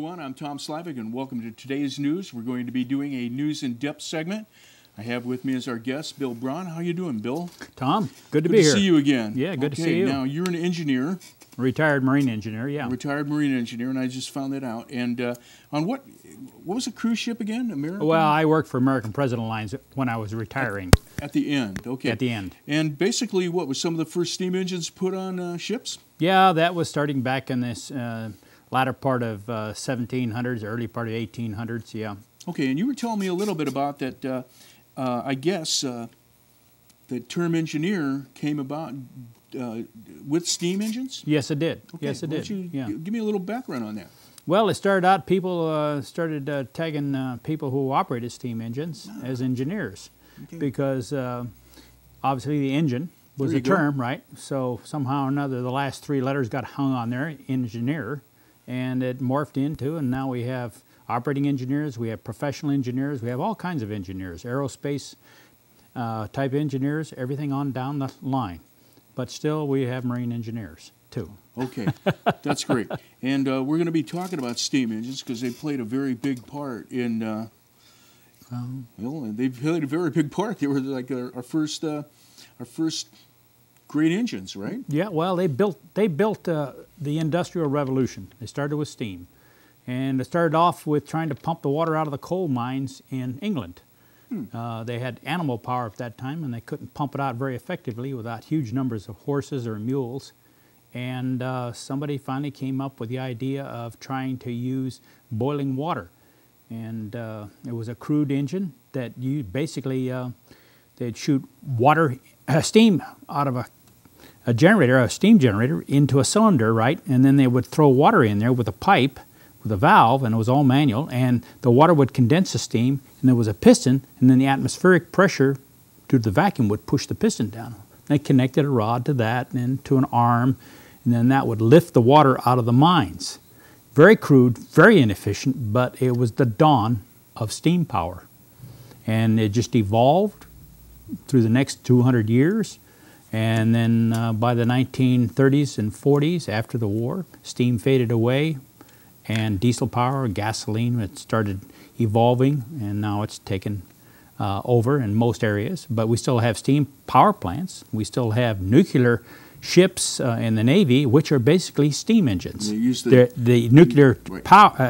everyone. I'm Tom Slivick, and welcome to today's news. We're going to be doing a news in-depth segment. I have with me as our guest, Bill Braun. How you doing, Bill? Tom, good to be here. Good to see you again. Yeah, good to see you. Now, you're an engineer. Retired Marine engineer, yeah. Retired Marine engineer, and I just found that out. And on what was a cruise ship again? American? Well, I worked for American President Lines when I was retiring. At the end, okay. At the end. And basically, what was some of the first steam engines put on ships? Yeah, that was starting back in this latter part of 1700s, early part of 1800s, yeah. Okay, and you were telling me a little bit about that, I guess the term engineer came about with steam engines? Yes, it did. Okay. Yes, it did. Yeah. Give me a little background on that. Well, it started out, people started tagging people who operated steam engines as engineers because obviously the engine was a term, right? So somehow or another, the last three letters got hung on there, engineer, and it morphed into, and now we have operating engineers, we have professional engineers, we have all kinds of engineers, aerospace type engineers, everything on down the line. But still, we have marine engineers, too. Okay, that's great. And we're going to be talking about steam engines because they played a very big part in, well, they played a very big part. They were like our first great engines, right? Yeah, well, they built the Industrial Revolution. They started with steam. And it started off with trying to pump the water out of the coal mines in England. They had animal power at that time, and they couldn't pump it out very effectively without huge numbers of horses or mules. And somebody finally came up with the idea of trying to use boiling water. And it was a crude engine that you basically, they'd shoot water, steam out of a generator, a steam generator, into a cylinder, right? And then they would throw water in there with a pipe, with a valve, and it was all manual, and the water would condense the steam, and there was a piston, and then the atmospheric pressure due to the vacuum would push the piston down. They connected a rod to that, and then to an arm, and then that would lift the water out of the mines. Very crude, very inefficient, but it was the dawn of steam power. And it just evolved through the next 200 years, and then by the 1930s and 40s, after the war, steam faded away, and diesel power, gasoline, it started evolving, and now it's taken over in most areas. But we still have steam power plants. We still have nuclear ships in the Navy, which are basically steam engines. They use the nuclear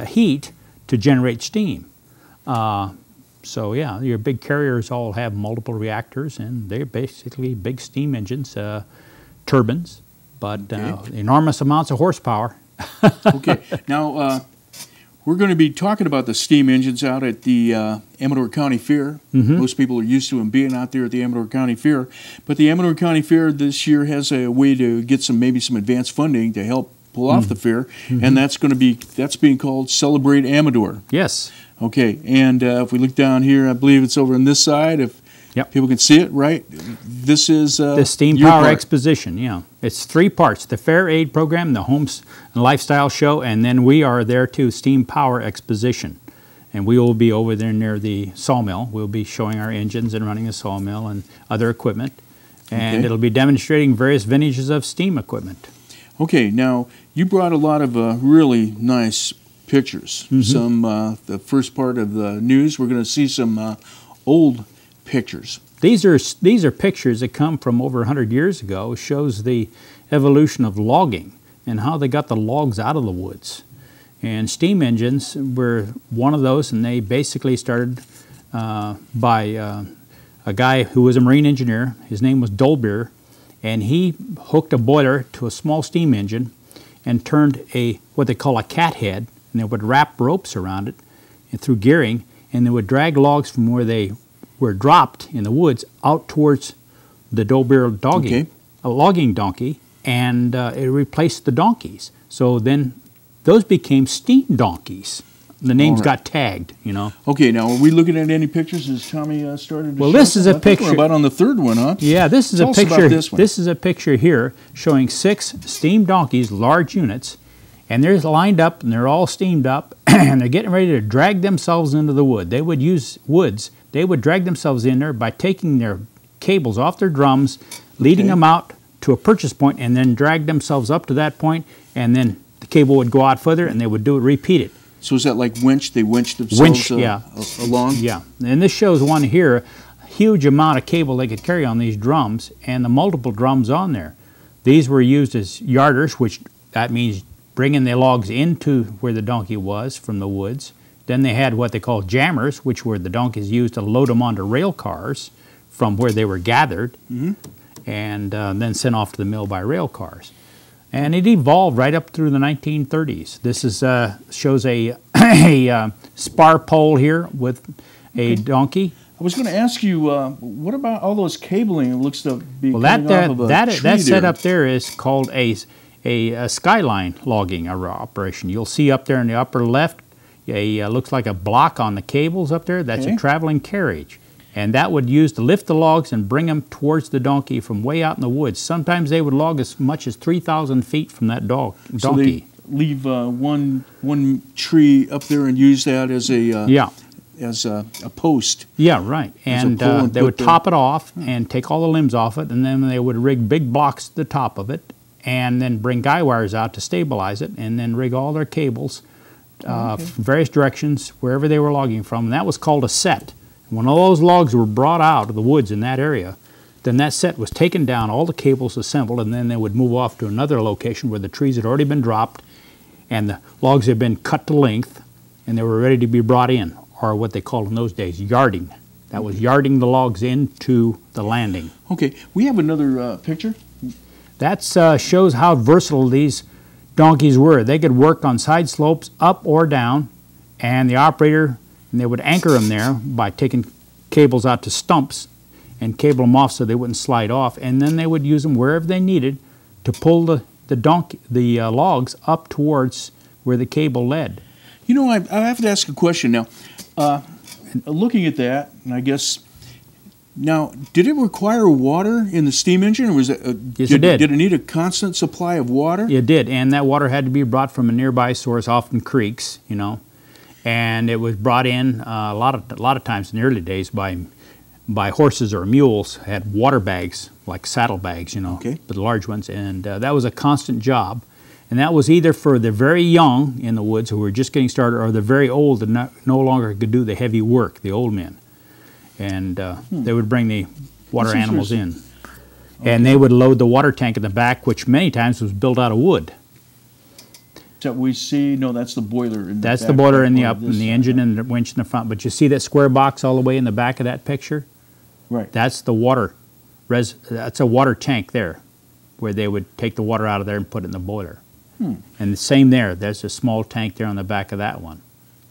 heat to generate steam. So yeah, your big carriers all have multiple reactors, and they're basically big steam engines, turbines, but enormous amounts of horsepower. Okay, now we're going to be talking about the steam engines out at the Amador County Fair. Most people are used to them being out there at the Amador County Fair, but the Amador County Fair this year has a way to get maybe some advanced funding to help pull off the fair, and that's being called Celebrate Amador. Yes. Okay, and if we look down here, I believe it's over on this side. If people can see it, right? This is the Steam Power Exposition. Yeah, it's three parts: the Fair Aid Program, the Homes and Lifestyle Show, and then we are there too, Steam Power Exposition. And we will be over there near the sawmill. We'll be showing our engines and running the sawmill and other equipment, and it'll be demonstrating various vintages of steam equipment. Okay, now you brought a lot of really nice pictures. Some the first part of the news, we're going to see some old pictures. These are pictures that come from over 100 years ago. It shows the evolution of logging and how they got the logs out of the woods. And steam engines were one of those, and they basically started by a guy who was a marine engineer. His name was Dolbeer, and he hooked a boiler to a small steam engine and turned what they call a cat head, and they would wrap ropes around it and through gearing, and they would drag logs from where they were dropped in the woods out towards the Dolbeer a logging donkey, and it replaced the donkeys. So then those became steam donkeys. The names got tagged, you know. Okay, now are we looking at any pictures as Tommy started to show? This is a picture. We're about on the third one, huh? Yeah, this is Tell a picture. Us about this one. This is a picture here showing 6 steam donkeys, large units, and they're lined up and they're all steamed up, and they're getting ready to drag themselves into the wood. They would use woods. They would drag themselves in there by taking their cables off their drums, leading them out to a purchase point, and then drag themselves up to that point, and then the cable would go out further, and they would repeat it. So is that like winch? They winched themselves along? Yeah, and this shows one here, a huge amount of cable they could carry on these drums, and the multiple drums on there. These were used as yarders, which that means bringing the logs into where the donkey was from the woods. Then they had what they call jammers, which were the donkeys used to load them onto rail cars from where they were gathered, and then sent off to the mill by rail cars. And it evolved right up through the 1930s. This is shows a spar pole here with a donkey. I was going to ask you, what about all those cabling? It looks to be coming off of a tree that setup there is called a skyline logging operation. You'll see up there in the upper left, looks like a block on the cables up there. That's a traveling carriage. And that would use to lift the logs and bring them towards the donkey from way out in the woods. Sometimes they would log as much as 3,000 feet from that donkey. So they leave one tree up there and use that as a post. Yeah, right. And they would top it off and take all the limbs off it, and then they would rig big blocks to the top of it, and then bring guy wires out to stabilize it, and then rig all their cables from various directions wherever they were logging from. And that was called a set. When all those logs were brought out of the woods in that area, then that set was taken down, all the cables assembled, and then they would move off to another location where the trees had already been dropped and the logs had been cut to length and they were ready to be brought in, or what they called in those days yarding. That was yarding the logs into the landing. Okay, we have another picture. That shows how versatile these donkeys were. They could work on side slopes up or down, and the operator, and they would anchor them there by taking cables out to stumps and cable them off so they wouldn't slide off, and then they would use them wherever they needed to pull the logs up towards where the cable led. You know, I have to ask a question now. Looking at that, and I guess now, did it require water in the steam engine, or was it? Yes, it did. Did it need a constant supply of water? It did, and that water had to be brought from a nearby source, often creeks, you know. And it was brought in a lot of times in the early days by horses or mules. Had water bags, like saddle bags, you know, but the large ones. And that was a constant job. And that was either for the very young in the woods who were just getting started, or the very old that no longer could do the heavy work, the old men. And they would bring the water animals in. And they would load the water tank in the back, which many times was built out of wood. That we see, no, that's the boiler. That's the boiler in the up, and the engine and the winch in the front. But you see that square box all the way in the back of that picture? Right. That's the water. That's a water tank there, where they would take the water out of there and put it in the boiler. And the same there. There's a small tank there on the back of that one.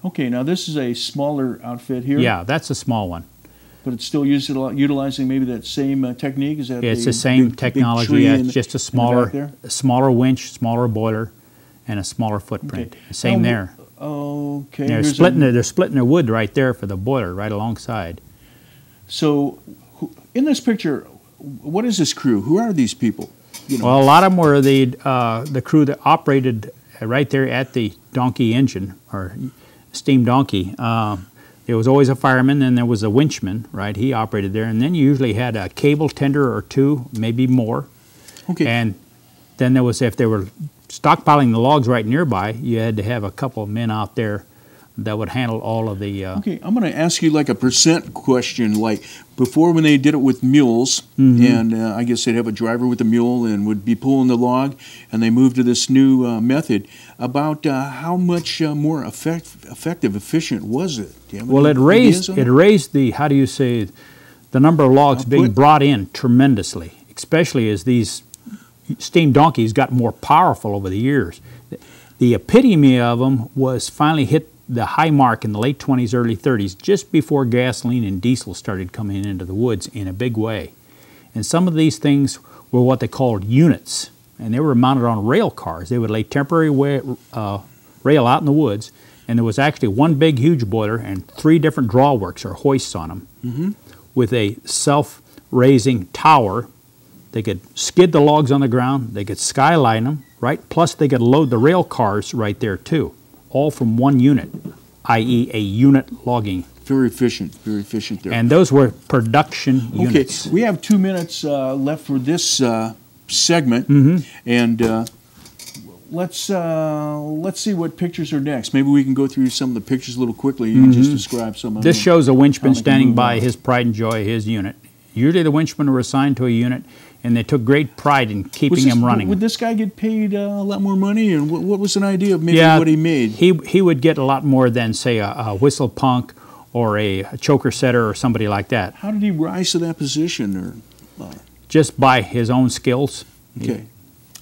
Okay, now this is a smaller outfit here. Yeah, that's a small one. But it's still utilizing maybe that same technique. Is that? It's the same technology. Yeah, it's just a smaller winch, smaller boiler, and a smaller footprint. Same there. Okay. They're splitting their wood right there for the boiler, right alongside. So, in this picture, what is this crew? Who are these people? You know. Well, a lot of them were the crew that operated right there at the donkey engine, or steam donkey. There was always a fireman, and there was a winchman, right? He operated there, and then you usually had a cable tender or two, maybe more. Okay. And then there was, if they were stockpiling the logs right nearby, you had to have a couple of men out there that would handle all of the... Okay, I'm going to ask you like a percent question. Like before, when they did it with mules, and I guess they'd have a driver with a mule and would be pulling the log, and they moved to this new method. About how much more effective, efficient was it? Well, it raised the, how do you say, the number of logs being brought in tremendously, especially as these steam donkeys got more powerful over the years. The epitome of them was finally hit the high mark in the late 20s, early 30s, just before gasoline and diesel started coming into the woods in a big way. And some of these things were what they called units, and they were mounted on rail cars. They would lay temporary rail out in the woods, and there was actually one big, huge boiler and 3 different drawworks or hoists on them with a self-raising tower. They could skid the logs on the ground, they could skyline them, right? Plus they could load the rail cars right there too, all from one unit, i.e. a unit logging. Very efficient there. And those were production units. Okay, we have 2 minutes left for this segment, and let's see what pictures are next. Maybe we can go through some of the pictures a little quickly. You can just describe some of them. This shows a winchman standing by his pride and joy, his unit. Usually the winchmen were assigned to a unit, and they took great pride in keeping him running. Would this guy get paid a lot more money, and what was an idea of maybe what he made? He would get a lot more than, say, a whistle punk or a choker setter or somebody like that. How did he rise to that position? Or just by his own skills. Okay.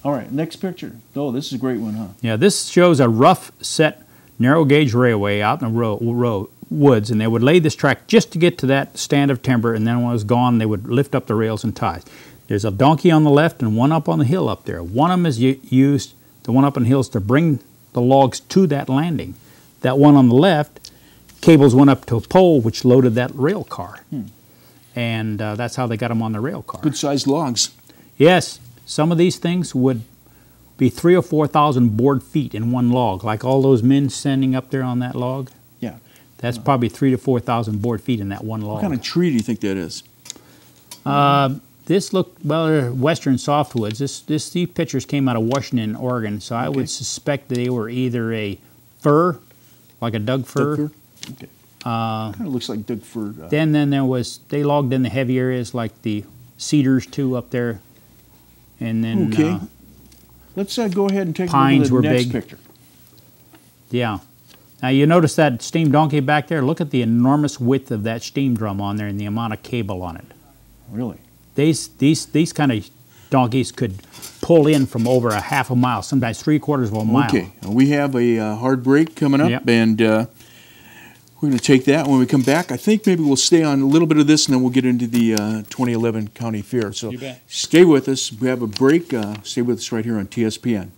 All right, next picture. Oh, this is a great one, huh? Yeah, this shows a rough set, narrow gauge railway out in the woods, and they would lay this track just to get to that stand of timber, and then when it was gone, they would lift up the rails and ties. There's a donkey on the left and one up on the hill up there. One of them is used, the one up on the hills, to bring the logs to that landing. That one on the left, cables went up to a pole which loaded that rail car. And that's how they got them on the rail car. Good-sized logs. Yes. Some of these things would be 3,000 or 4,000 board feet in one log, like all those men standing up there on that log. Yeah. That's probably 3,000 to 4,000 board feet in that one log. What kind of tree do you think that is? This looked, well, they're western softwoods. These pictures came out of Washington, Oregon, so I would suspect they were either a fir, like a Doug fir. Doug fir? Okay. Kind of looks like Doug fir. Then there was, they logged in the heavy areas like the cedars too up there. And then let's go ahead and take a pines look at the next big. picture. Yeah. Now you notice that steam donkey back there? Look at the enormous width of that steam drum on there and the amount of cable on it. Really? These kind of donkeys could pull in from over a half a mile, sometimes 3/4 of a mile. Okay. We have a hard break coming up, Yep. and we're going to take that. When we come back, I think maybe we'll stay on a little bit of this, and then we'll get into the 2011 County Fair. So stay with us. We have a break. Stay with us right here on TSPN.